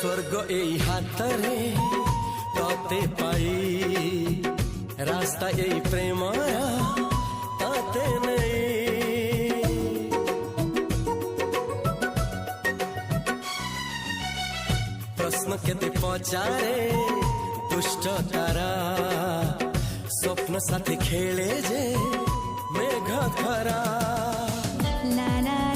स्वर्ग এই হাতরে ততে পাই রাস্তা এই প্রেম তাতে নেই প্রশ্ন কেতে পচারে দুষ্ট তারা স্বপ্ন সাথে খেলে যে মেঘ খরা লা লা